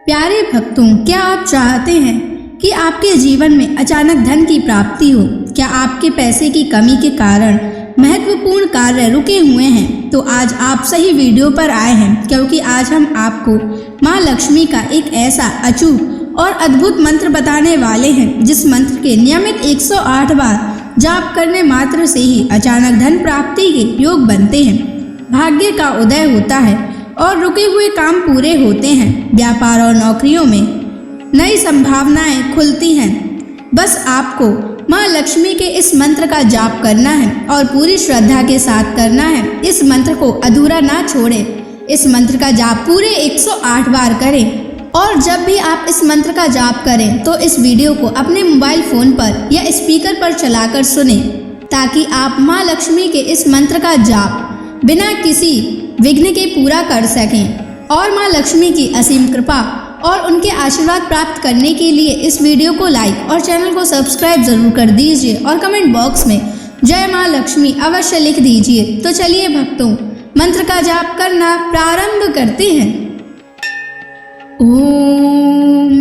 प्यारे भक्तों, क्या आप चाहते हैं कि आपके जीवन में अचानक धन की प्राप्ति हो? क्या आपके पैसे की कमी के कारण महत्वपूर्ण कार्य रुके हुए हैं? तो आज आप सही वीडियो पर आए हैं, क्योंकि आज हम आपको माँ लक्ष्मी का एक ऐसा अचूक और अद्भुत मंत्र बताने वाले हैं, जिस मंत्र के नियमित 108 बार जाप करने मात्र से ही अचानक धन प्राप्ति के योग बनते हैं, भाग्य का उदय होता है और रुके हुए काम पूरे होते हैं। व्यापार और नौकरियों में नई संभावनाएं खुलती हैं। बस आपको माँ लक्ष्मी के इस मंत्र का जाप करना है और पूरी श्रद्धा के साथ करना है। इस मंत्र को अधूरा ना छोड़ें। इस मंत्र का जाप पूरे 108 बार करें और जब भी आप इस मंत्र का जाप करें तो इस वीडियो को अपने मोबाइल फोन पर या स्पीकर पर चलाकर सुनें, ताकि आप माँ लक्ष्मी के इस मंत्र का जाप बिना किसी विघ्न के पूरा कर सकें। और माँ लक्ष्मी की असीम कृपा और उनके आशीर्वाद प्राप्त करने के लिए इस वीडियो को लाइक और चैनल को सब्सक्राइब जरूर कर दीजिए और कमेंट बॉक्स में जय माँ लक्ष्मी अवश्य लिख दीजिए। तो चलिए भक्तों, मंत्र का जाप करना प्रारंभ करते हैं। ओम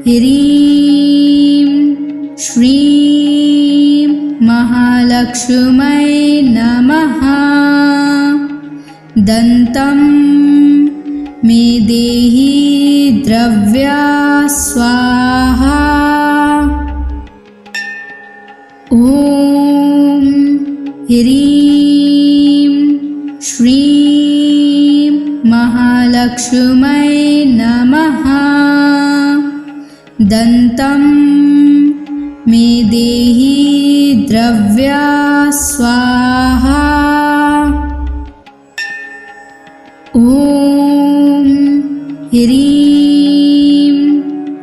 ह्रीं श्रीं महालक्ष्मै नमः। दन्तं मे देहि द्रव्या स्वाहा। ओम ह्रीं श्रीं महालक्ष्मै नमः। दन्तं मे देहि द्रव्या स्वाहा। ओम ह्रीं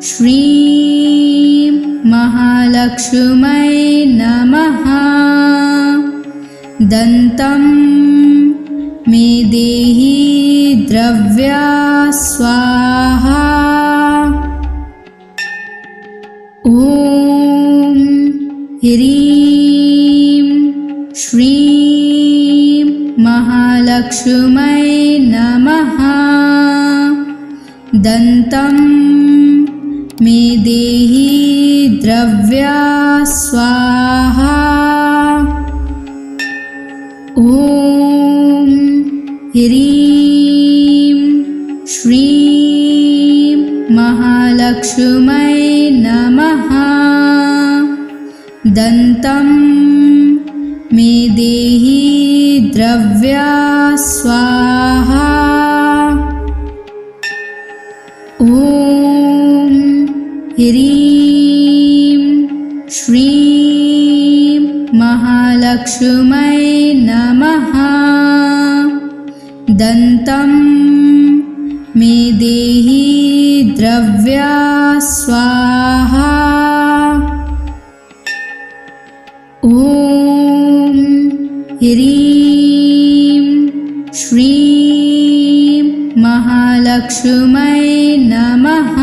श्रीं महालक्ष्मै नमः। दन्तं मे देहि द्रव्या स्वाहा। ओम ह्रीं श्रीं महालक्ष्मै नमः। दन्तं मे देहि द्रव्या स्वाहा। ओम ह्रीं श्रीं महालक्ष्मै नमः। दन्तं मे देहि द्रव्या स्वाहा। ओम ह्रीं श्रीं महालक्ष्मै नमः। दन्तं मे देहि द्रव्या स्वाहा। ओम ह्रीं श्रीं महालक्ष्मै नमः।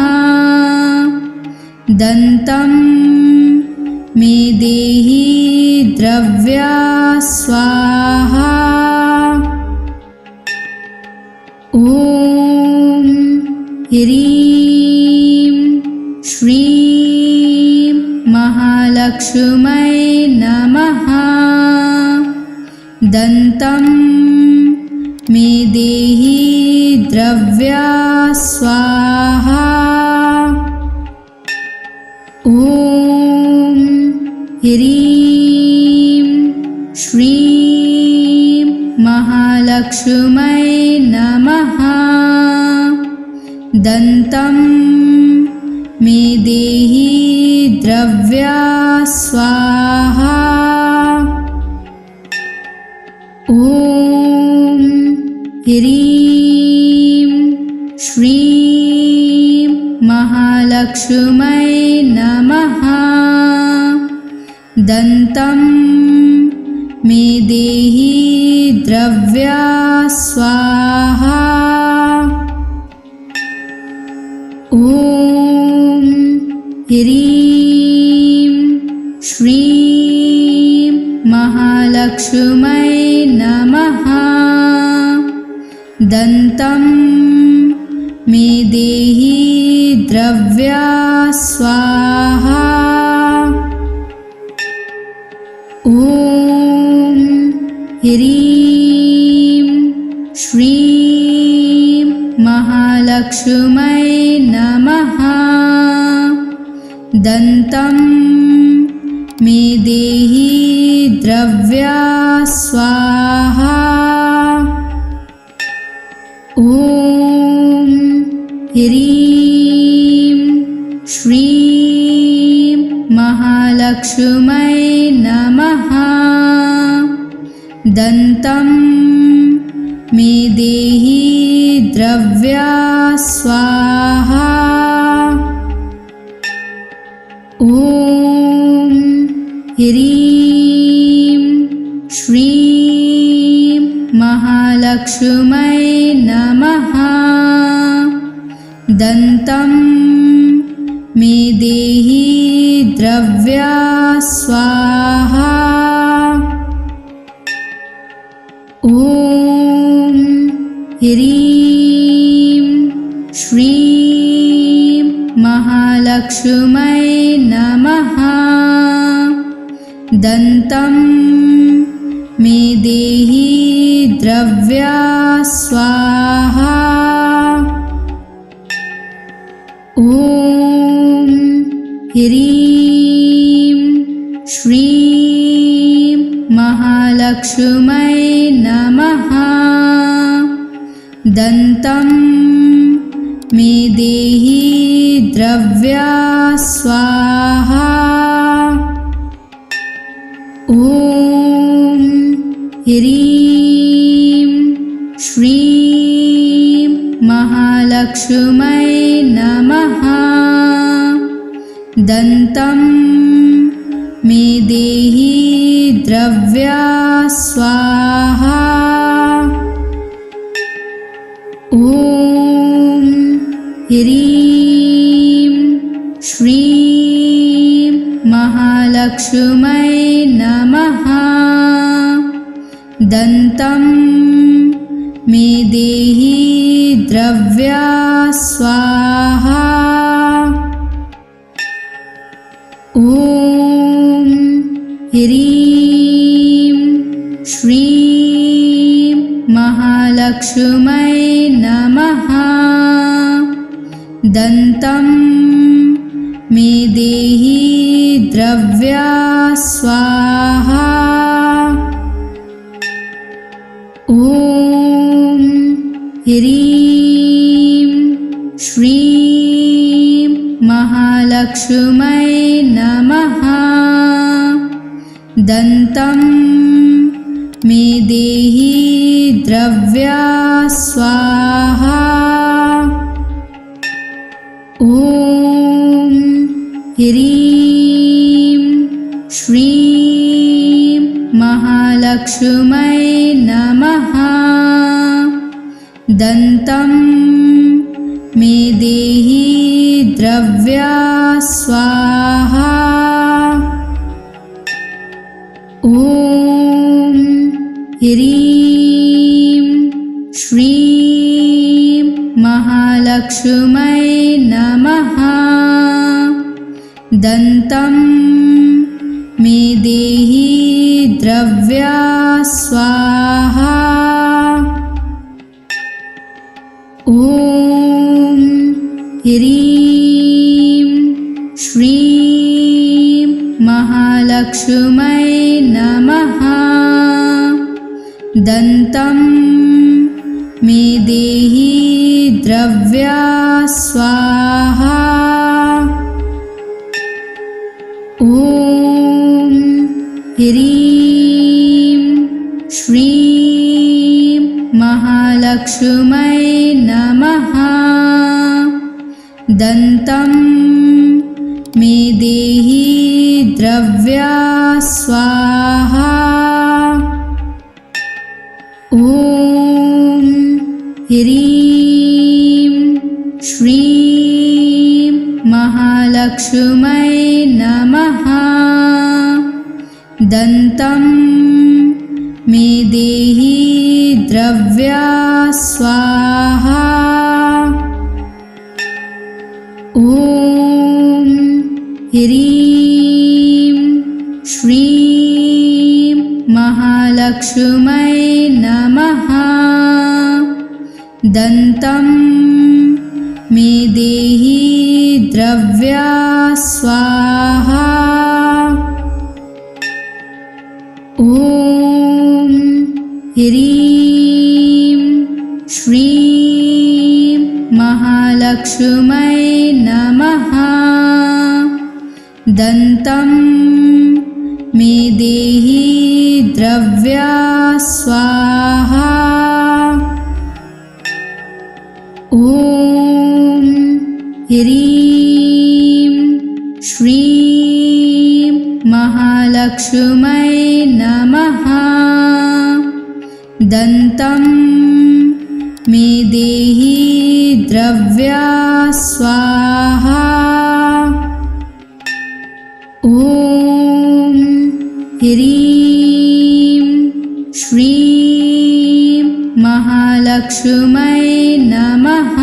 दन्तं मे देहि द्रव्या स्वाहा। ओम ह्रीं श्रीं महालक्ष्मै नमः। दन्तं मे देहि द्रव्या स्वाहा। ओम ह्रीं श्रीं महालक्ष्मै नमः। दन्तं मे देहि द्रव्या स्वाहा। ओम ह्रीं श्रीं महालक्ष्मै नमः। दन्तं मे देहि द्रव्या स्वाहा। ओम ह्रीं श्रीं महालक्ष्मै नमः। दन्तं मे देहि ह्रीं श्रीं महालक्ष्मै नमः। दन्तं मे देहि द्रव्या स्वाहा। ॐ ह्रीं श्रीं महालक्ष्मै नमः। दन्तं मे देहि द्रव्या स्वाहा। ॐ ह्रीं श्रीं महालक्ष्मै नमः। दन्तं मे देहि द्रव्या स्वाहा। ॐ ह्रीं श्रीं महालक्ष्मै नमः। दन्तं मे देहि द्रव्या स्वाहा। ॐ ह्रीं श्रीं महालक्ष्मै नमः। दन्तं मे देहि द्रव्या स्वाहा। ॐ ह्रीं श्रीं महालक्ष्मै नमः। दन्तं मे देहि द्रव्या स्वाहा। ॐ ह्रीं श्रीं महालक्ष्मै नमः। दन्तं मे देहि द्रव्या स्वाहा। ॐ ह्रीं श्रीं महालक्ष्मै नमः। दन्तं मे देहि द्रव्या स्वाहा। ॐ ह्रीं श्रीं महालक्ष्मै नमः। दन्तं मे देहि द्रव्या स्वाहा। ॐ ह्रीं श्रीं महालक्ष्मै नमः। दन्तं मे देहि द्रव्या स्वाहा। ॐ ह्रीं श्रीं महालक्ष्मै नमः। दन्तं मे देहि द्रव्या स्वाहा। ॐ ह्रीं श्रीं महालक्ष्मै नमः। दन्तं मे देहि द्रव्या स्वाहा। ॐ ह्रीं श्रीं महालक्ष्मै नमः। दन्तं मे देहि द्रव्या स्वाहा। ॐ ह्रीं श्रीं महालक्ष्मै नमः। दन्तं मे देहि द्रव्या स्वाहा। ॐ ह्रीं श्रीं महालक्ष्मै महालक्ष्मै नमः। दन्तं मे देहि द्रव्या स्वाहा। ॐ ह्रीं श्रीं महालक्ष्मै नमः। दन्तं मे देहि द्रव्या स्वाहा। ॐ ह्रीं श्रीं महालक्ष्मै नमः। दन्तं मे देहि द्रव्या स्वाहा। ॐ ह्रीं श्रीं महालक्ष्मै नमः।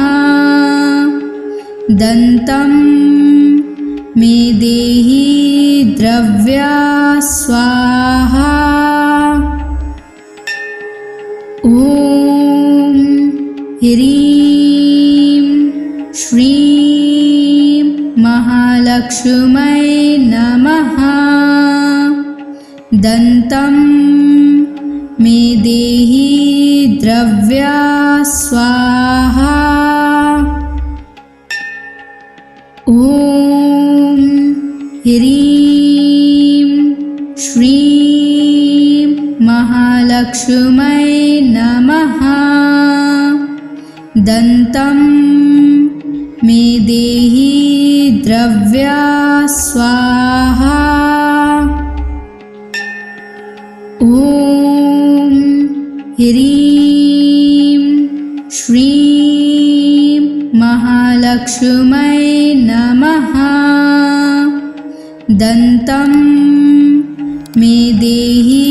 दन्तं मे देहि द्रव्या स्वाहा। ॐ ह्रीं श्रीं महालक्ष्मै नमः। दन्तं मे देहि द्रव्या स्वाहा। ॐ ह्रीं श्रीं महालक्ष्मै नमः। दन्तं मे देहि द्रव्या स्वाहा। ॐ ह्रीं श्रीं महालक्ष्मै नमः। दन्तं मे देहि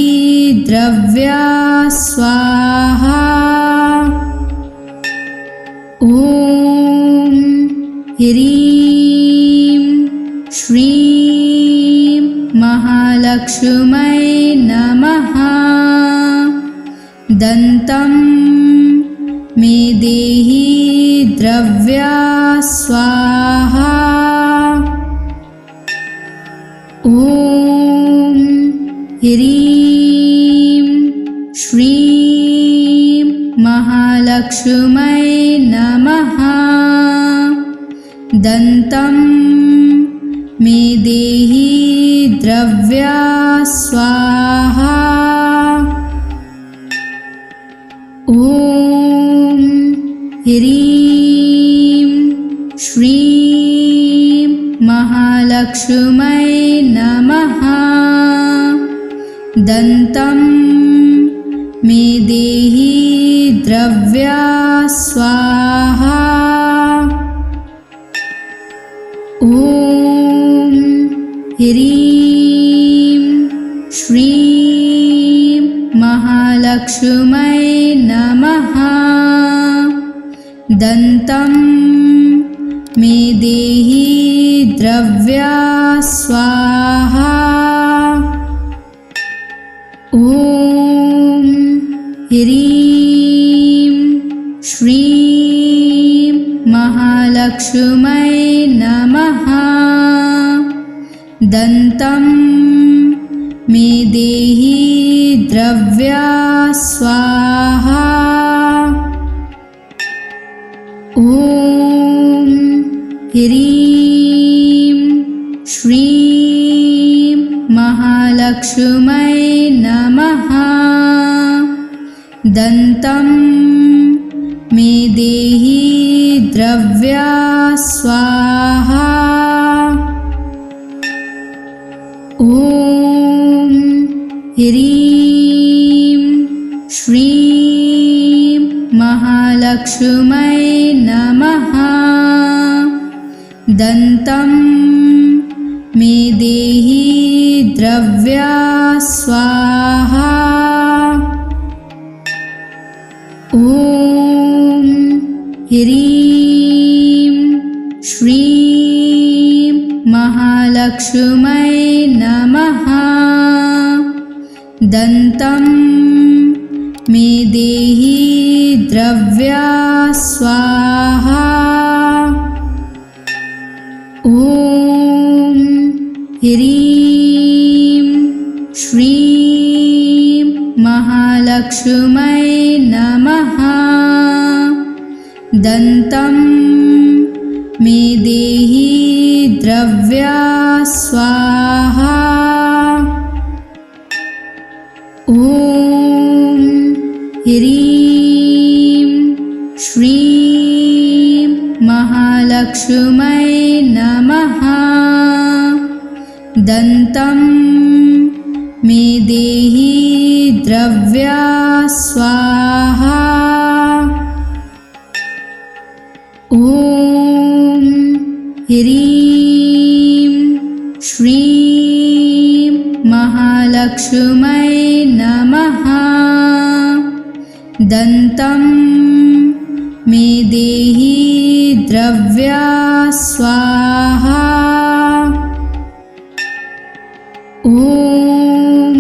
द्रव्या स्वाहा। ॐ ह्रीं श्रीं महालक्ष्मै नमः। दन्तं मे देहि द्रव्या स्वाहा। ॐ ह्रीं श्रीं महालक्ष्मै नमः। दन्तं मे देहि द्रव्या स्वाहा। ॐ ह्रीं श्रीं महालक्ष्मै नमः। दन्तं मे देहि द्रव्या स्वाहा। ॐ ह्रीं श्रीं महालक्ष्मै नमः। दन्तं मे देहि द्रव्या स्वाहा। ॐ ह्रीं श्रीं महालक्ष्मै नमः। दन्तं मे देहि द्रव्या स्वाहा। ॐ ह्रीं श्रीं महालक्ष्मै नमः। दन्तं मे देहि द्रव्या स्वाहा। ॐ ह्रीं श्रीं महालक्ष्मै नमः। दन्तं मे देहि द्रव्या स्वाहा। ॐ ह्रीं श्रीं महालक्ष्मै नमः। दन्तं मे देहि द्रव्या स्वाहा। ॐ ह्रीं श्रीं महालक्ष्मै नमः। दन्तं मे देहि द्रव्या स्वाहा। ॐ ह्रीं श्रीं महालक्ष्मै नमः। दन्तं मे देहि द्रव्या स्वाहा। ॐ ह्रीं श्रीं महालक्ष्मै नमः। दन्तं मे देहि द्रव्या स्वाहा। ॐ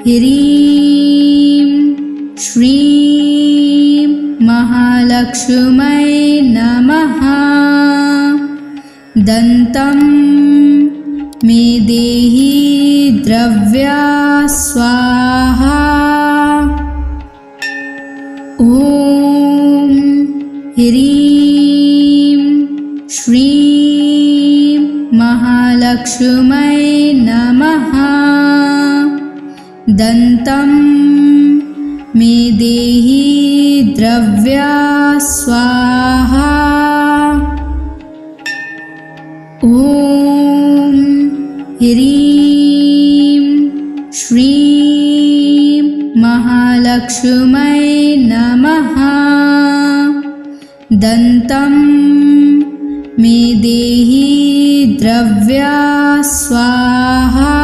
ह्रीं श्रीं महालक्ष्मै नमः। दन्तं मे देहि द्रव्या स्वाहा। ॐ ह्रीं श्रीं महालक्ष्मै नमः। दन्तं मे देहि द्रव्या स्वाहा। ॐ ह्रीं श्रीं महालक्ष्मै नमः। दन्तं मे देहि द्रव्या स्वाहा।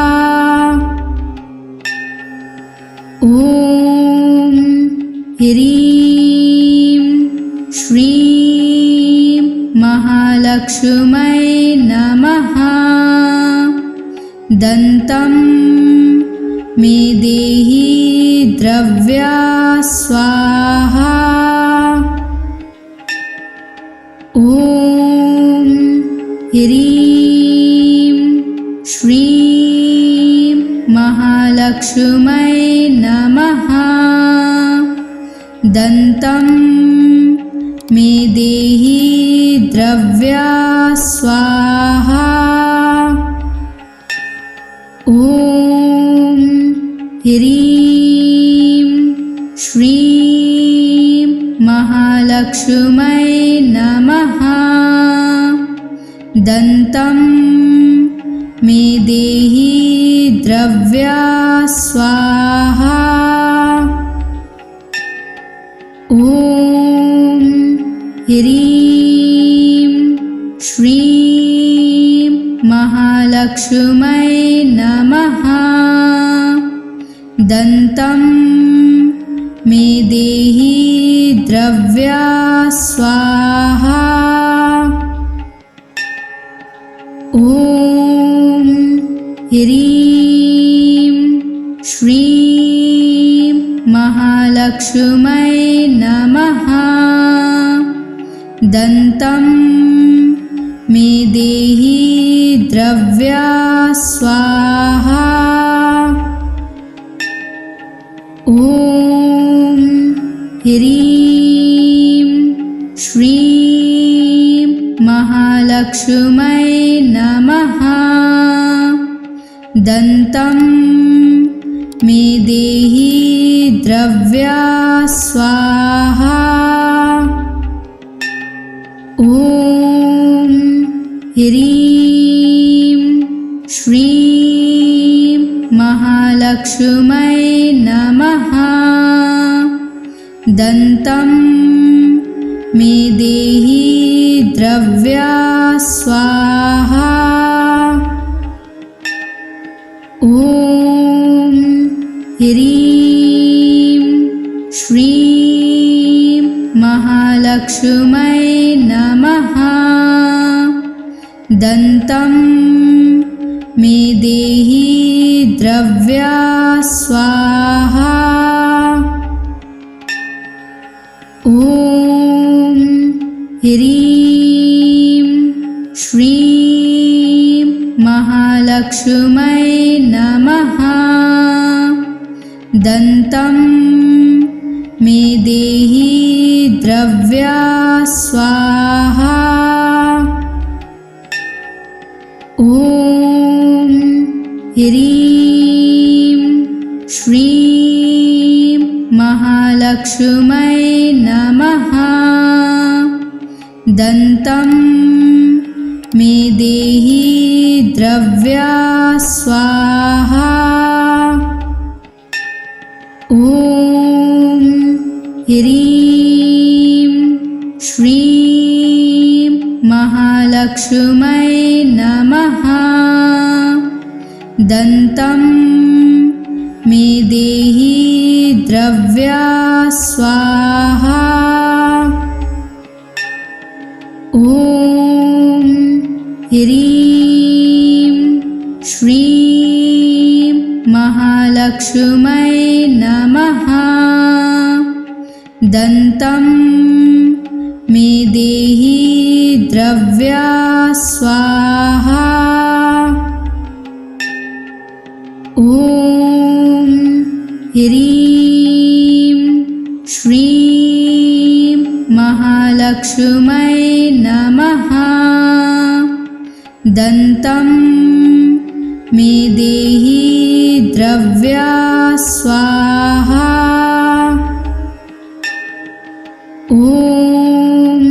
ॐ ह्रीं श्रीं महालक्ष्मै नमः। दन्तं मे देहि द्रव्या स्वाहा। ॐ ह्रीं श्रीं महालक्ष्मै नमः। दन्तं मे देहि द्रव्या स्वाहा। ॐ ह्रीं श्रीं महालक्ष्मै नमः। दन्तं मे देहि द्रव्या स्वाहा। ॐ ह्रीं श्रीं महालक्ष्मै नमः। दन्तं मे देहि द्रव्या स्वाहा। ॐ ह्रीं श्रीं महालक्ष्मै नमः। दन्तं मे देहि द्रव्या स्वाहा। ॐ ह्रीं श्रीं महालक्ष्मै नमः। दन्तं मे देहि द्रव्या स्वाहा। ॐ ह्रीं श्रीं महालक्ष्मै नमः। दन्तं मे देहि द्रव्या स्वाहा। ॐ ह्रीं श्रीं महालक्ष्मै नमः। दन्तं मे देहि द्रव्या स्वाहा। ह्रीं श्रीं महालक्ष्मै नमः। दन्तं मे देहि द्रव्या स्वाहा। ॐ ह्रीं श्रीं महालक्ष्मै नमः। दन्तं मे देहि द्रव्या स्वाहा। ॐ ह्रीं श्रीं महालक्ष्मै नमः। दन्तं मे देहि द्रव्या स्वाहा। ॐ ह्रीं श्रीं महालक्ष्मै नमः। दन्तं मे देहि द्रव्या स्वाहा। ॐ ह्रीं श्रीं महालक्ष्मै नमः। दन्तं मे देहि द्रव्या स्वाहा। ॐ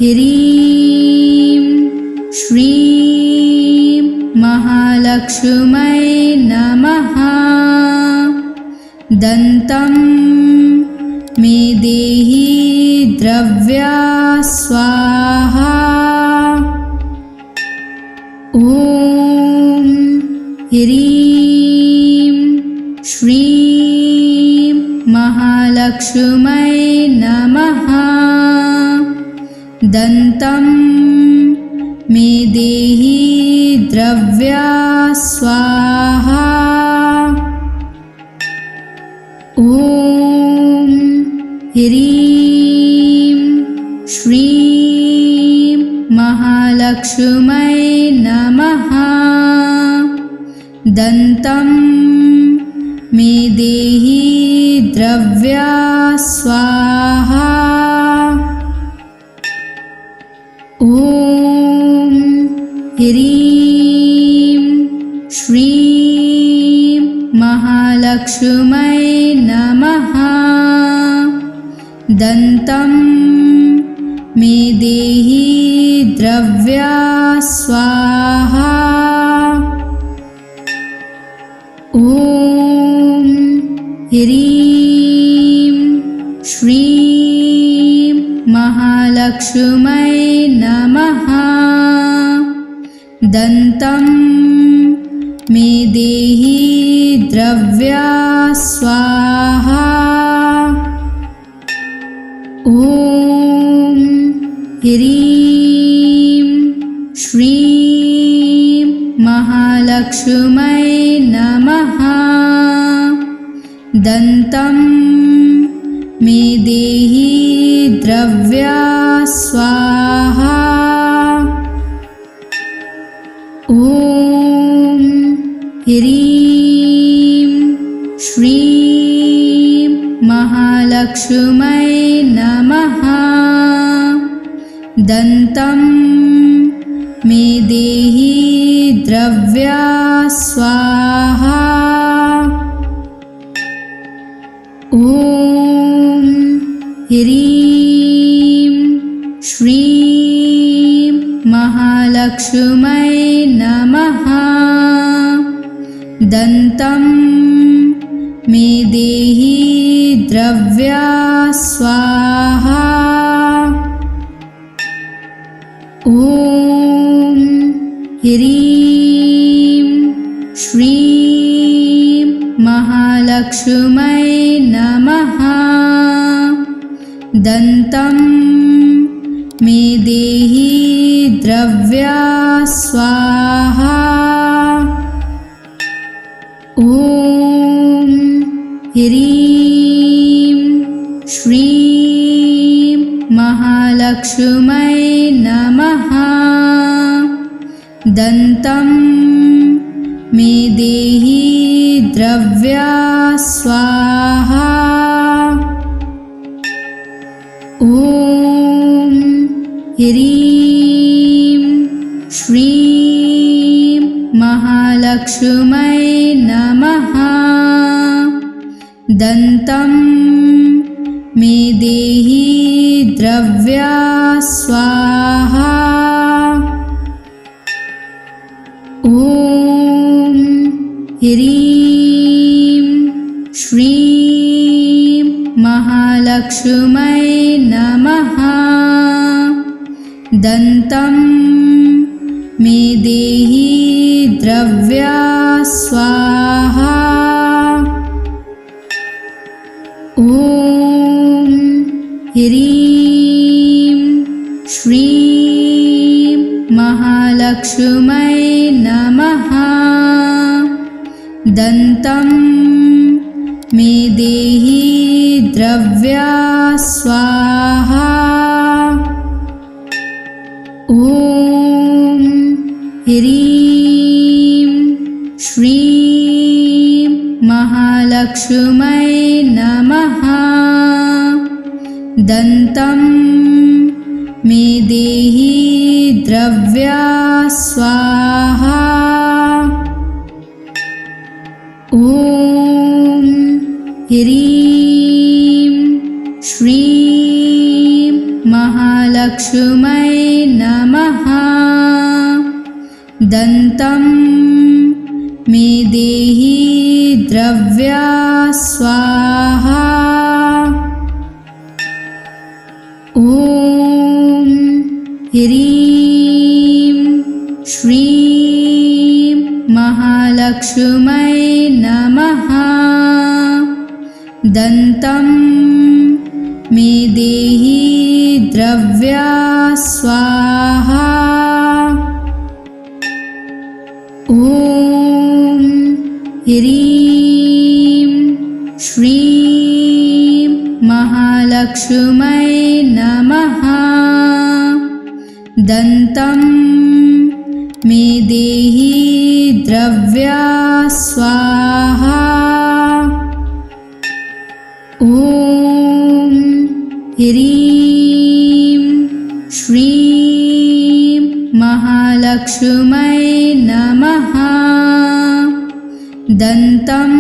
ह्रीं श्रीं महालक्ष्मै नमः। दन्तं मे देहि द्रव्या स्वाहा। ॐ ह्रीं श्रीं महालक्ष्मै नमः। दन्तं मे देहि द्रव्या स्वाहा। ॐ ह्रीं श्रीं महालक्ष्मै नमः। दन्तं मे देहि द्रव्या स्वाहा। ॐ ह्रीं श्रीं महालक्ष्मै नमः। दन्तं मे देहि द्रव्या स्वाहा। ॐ ह्रीं श्रीं महालक्ष्मै नमः। दन्तं मे देहि द्रव्या स्वाहा। ॐ ह्रीं श्रीं महालक्ष्मै नमः। दन्तं मे देहि द्रव्या स्वाहा। ॐ ह्रीं श्रीं महालक्ष्मै नमः। दन्तं मे देहि द्रव्या स्वाहा। ॐ ह्रीं श्रीं महालक्ष्मै नमः। दन्तं मे देहि द्रव्या स्वाहा। ॐ ह्रीं श्रीं महालक्ष्मै नमः। दन्तं मे देहि द्रव्या स्वाहा। ॐ ह्रीं श्रीं महालक्ष्मै महालक्ष्मै नमः। दन्तं मे देहि द्रव्या स्वाहा। ॐ ह्रीं श्रीं महालक्ष्मै नमः। दन्तं मे देहि द्रव्या स्वाहा। ॐ ह्रीं श्रीं महालक्ष्मै नमः। दन्तं मे देहि द्रव्या स्वाहा। ॐ ह्रीं श्रीं महालक्ष्मै नमः। दन्तं मे देहि द्रव्या स्वाहा। ॐ ह्रीं श्रीं महालक्ष्मै नमः। दन्तं मे देहि द्रव्या स्वाहा। ॐ ह्रीं श्रीं महालक्ष्मै नमः। दन्तं मे देहि द्रव्या स्वाहा। ॐ ह्रीं श्रीं महालक्ष्मै नमः। दन्तं मे देहि द्रव्या स्वाहा। ॐ ह्रीं श्रीं महालक्ष्मै नमः। दन्तं मे देहि द्रव्या स्वाहा। ॐ ह्रीं श्रीं महालक्ष्मै नमः। दन्तं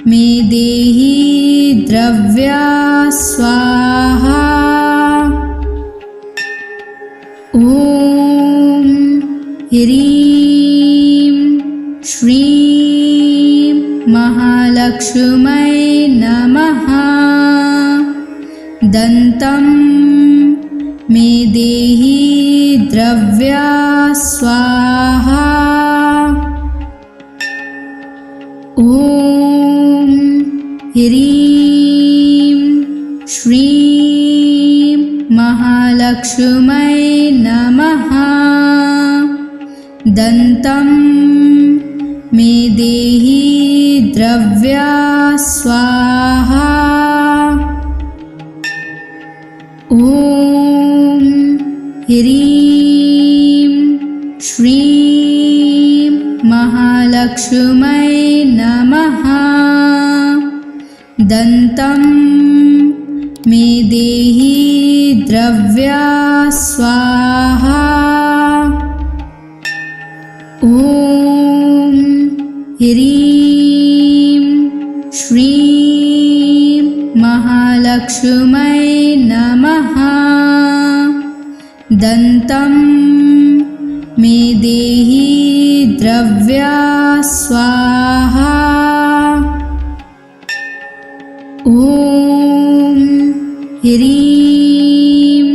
मे देहि द्रव्या स्वाहा। ॐ ह्रीं श्रीं महालक्ष्मै नमः। दन्तं मे देहि द्रव्या स्वाहा। ॐ ह्रीं श्रीं महालक्ष्मै नमः। दन्तं मे देहि द्रव्या स्वाहा। ॐ ह्रीं श्रीं महालक्ष्मै नमः। दन्तं मे देहि द्रव्या स्वाहा। ॐ ह्रीं श्रीं महालक्ष्मै नमः। दन्तं मे देहि द्रव्या स्वाहा। ॐ ह्रीं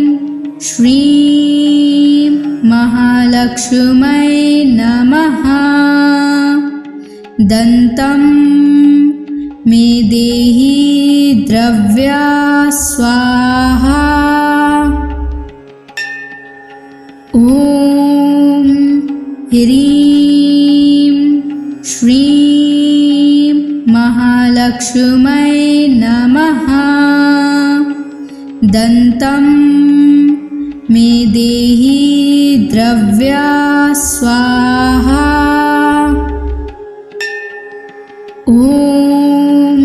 श्रीं महालक्ष्मै नमः। दन्तं मे देहि द्रव्या स्वाहा। ॐ ह्रीं श्रीं महालक्ष्मै नमः। दन्तं मे देहि द्रव्या स्वाहा। ॐ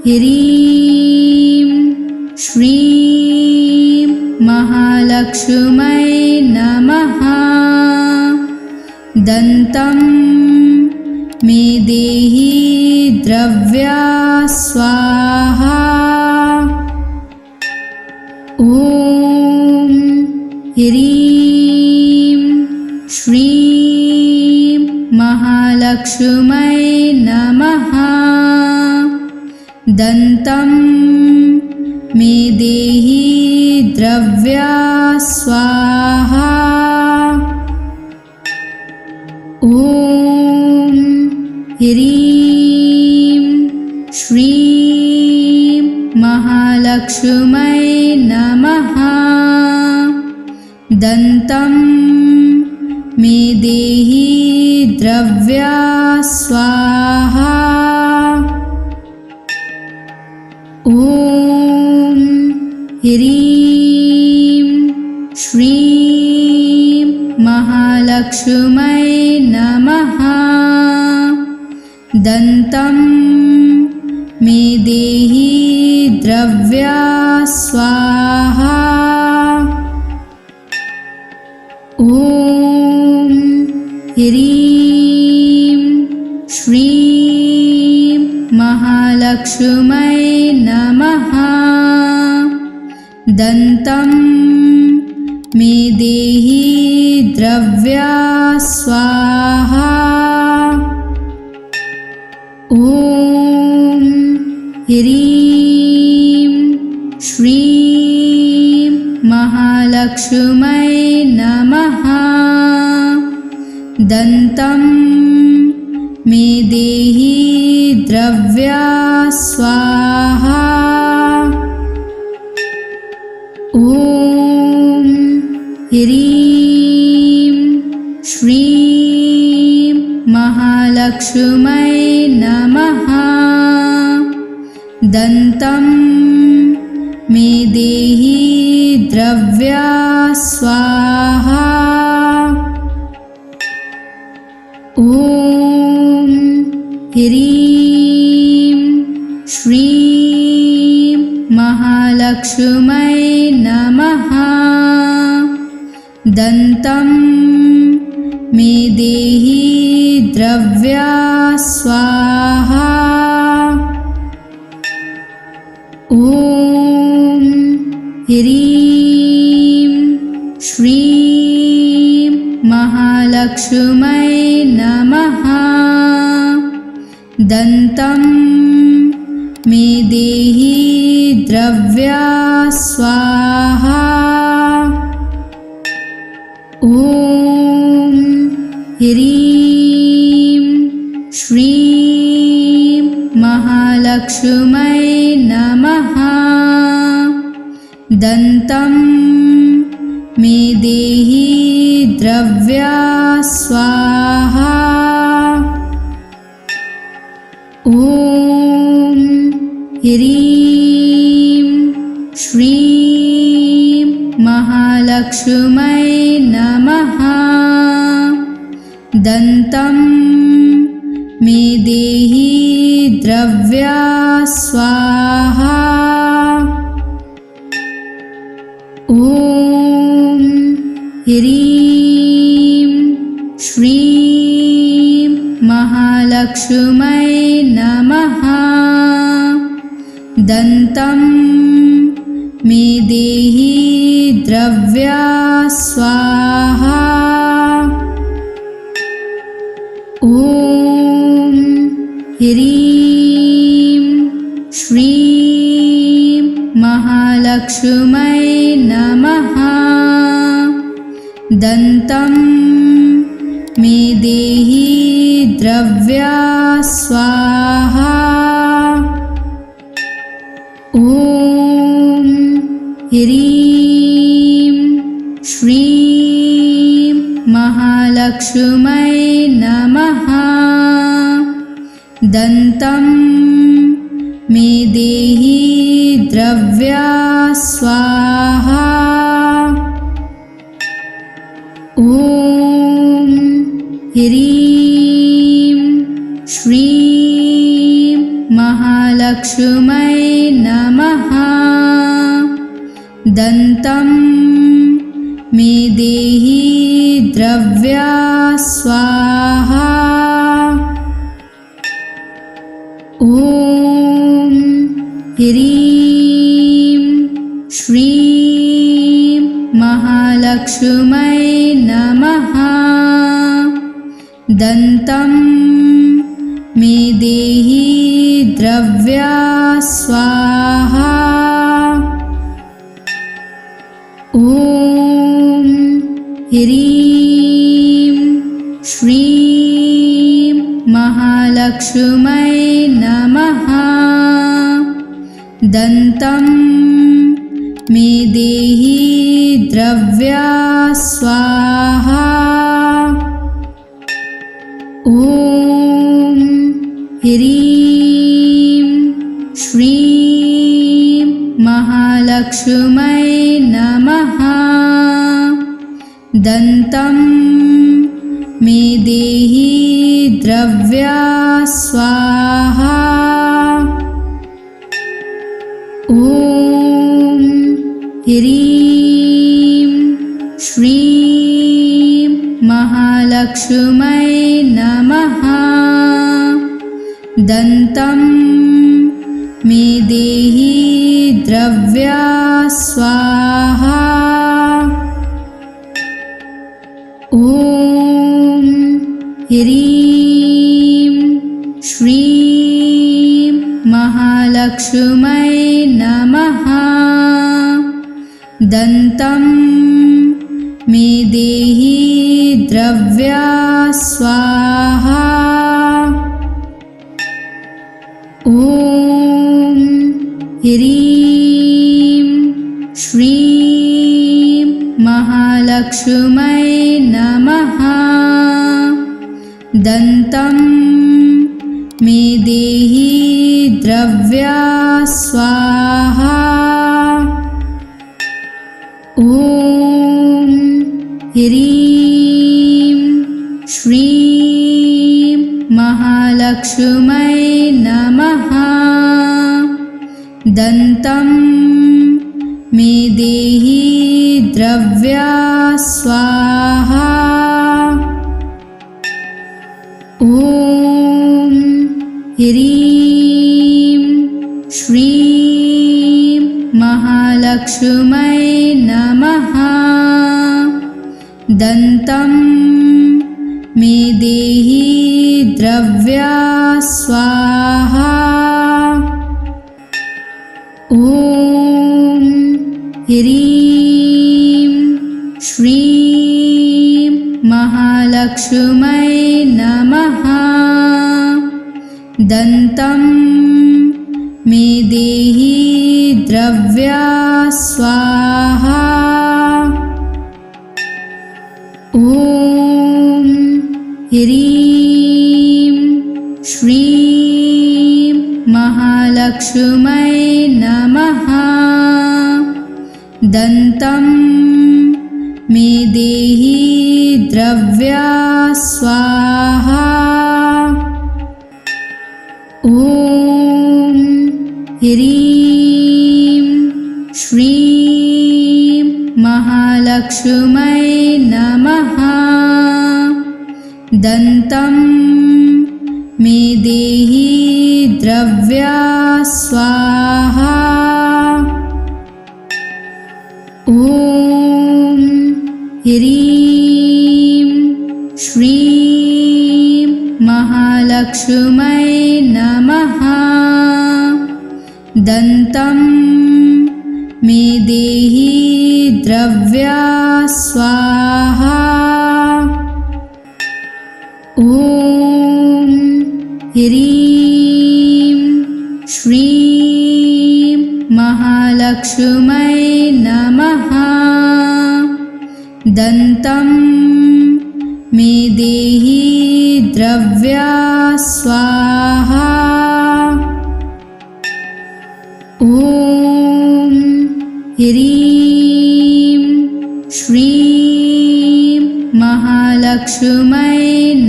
ह्रीं श्रीं महालक्ष्मै नमः। दन्तं मे देहि द्रव्या स्वाहा। ॐ ह्रीं श्रीं महालक्ष्मै नमः। दन्तं मे देहि द्रव्या स्वाहा। ॐ ह्रीं श्रीं महालक्ष्मै नमः। दन्तं मे देहि द्रव्या स्वाहा। ॐ ह्रीं श्रीं महालक्ष्मै नमः। दन्तं मे देहि द्रव्या स्वाहा। ॐ ह्रीं श्रीं महालक्ष्मै नमः। दन्तं मे देहि द्रव्या स्वाहा। ॐ ह्रीं श्रीं महालक्ष्मै नमः। दन्तं मे देहि द्रव्या स्वाहा। ॐ ह्रीं श्रीं महालक्ष्मै नमः। दन्तं मे देहि द्रव्या स्वाहा। ॐ ह्रीं श्रीं महालक्ष्मै नमः। दन्तं मे देहि द्रव्या स्वाहा। ॐ ह्रीं श्रीं महालक्ष्मै नमः। दन्तं मे देहि द्रव्या स्वाहा। ॐ ह्रीं श्रीं महालक्ष्मै नमः। दन्तं मे देहि द्रव्या स्वाहा। ॐ ह्रीं श्रीं महालक्ष्मै नमः। दन्तं मे देहि द्रव्या स्वाहा। ॐ ह्रीं श्रीं महालक्ष्मै नमः। दन्तं मे देहि द्रव्या स्वाहा। ॐ ह्रीं श्रीं महालक्ष्मै नमः। दन्तं मे देहि द्रव्या स्वाहा। ॐ ह्रीं श्रीं महालक्ष्मै नमः। दन्तं मे देहि द्रव्या स्वाहा। ह्रीं श्रीं महालक्ष्मै नमः। दन्तं मे देहि द्रव्या स्वाहा। ॐ ह्रीं श्रीं महालक्ष्मै नमः। दन्तं मे देहि द्रव्या स्वाहा। ॐ ह्रीं श्रीं महालक्ष्मै नमः। दन्तं मे देहि द्रव्या स्वाहा। ॐ ह्रीं श्रीं महालक्ष्मै नमः। दन्तं मे देहि द्रव्या स्वाहा। ॐ ह्रीं श्रीं महालक्ष्मै नमः। दन्तं मे देहि द्रव्या स्वाहा। ॐ ह्रीं श्रीं महालक्ष्मै नमः। दन्तं मे देहि द्रव्या स्वाहा। ॐ ह्रीं श्रीं महालक्ष्मै नमः। दन्तं मे देहि द्रव्या स्वाहा। ॐ ह्रीं श्रीं महालक्ष्मै नमः। दन्तं मे देहि द्रव्या स्वाहा। ॐ ह्रीं श्रीं महालक्ष्मै नमः। दन्तं मे देहि द्रव्या स्वाहा। ॐ ह्रीं श्रीं महालक्ष्मै नमः। दन्तं मे देहि द्रव्या स्वाहा। ॐ ह्रीं श्रीं महालक्ष्मै नमः। दन्तं मे देहि द्रव्या स्वाहा। ॐ ह्रीं श्रीं महालक्ष्मै नमः। दन्तं मे देहि द्रव्या स्वाहा। ॐ ह्रीं श्रीं महालक्ष्मै नमः। दन्तं मे देहि द्रव्या स्वाहा। ॐ ह्रीं श्रीं महालक्ष्मै नमः। दन्तं मे देहि द्रव्या स्वाहा। ॐ ह्रीं श्रीं महालक्ष्मै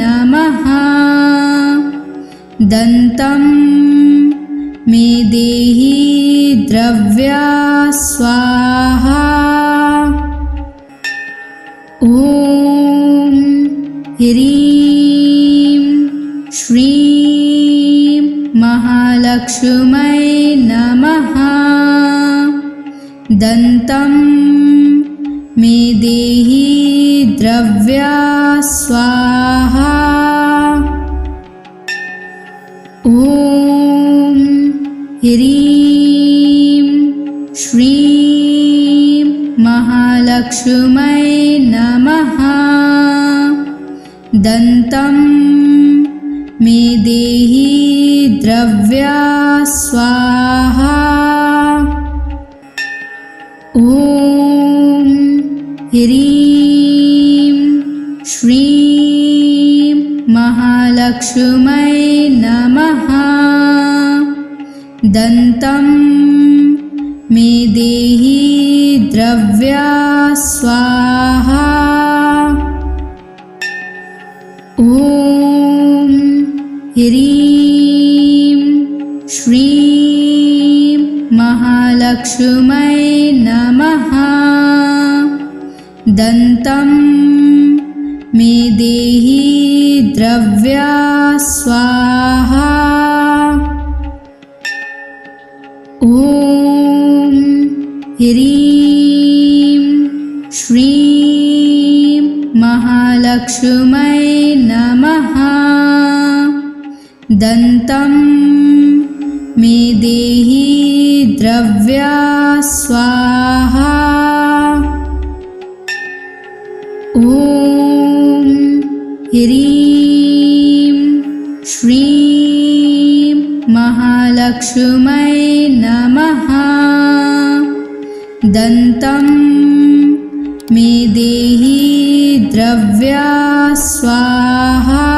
नमः। दन्तं मे देहि द्रव्या स्वाहा। ॐ ह्रीं श्रीं महालक्ष्मै नमः। दन्तं मे देहि द्रव्या स्वाहा। ॐ ह्रीं श्रीं महालक्ष्मै नमः। दन्तं मे देहि द्रव्या स्वाहा। ॐ ह्रीं श्रीं महालक्ष्मै नमः। दन्तं मे देहि द्रव्या स्वाहा। ॐ ह्रीं श्रीं महालक्ष्मै नमः। दन्तं मे देहि द्रव्या स्वाहा। ॐ ह्रीं श्रीं महालक्ष्मै नमः। दन्तं मे देहि द्रव्या स्वाहा। ॐ ह्रीं श्रीं महालक्ष्मै नमः। दन्तं मे देहि द्रव्या स्वाहा।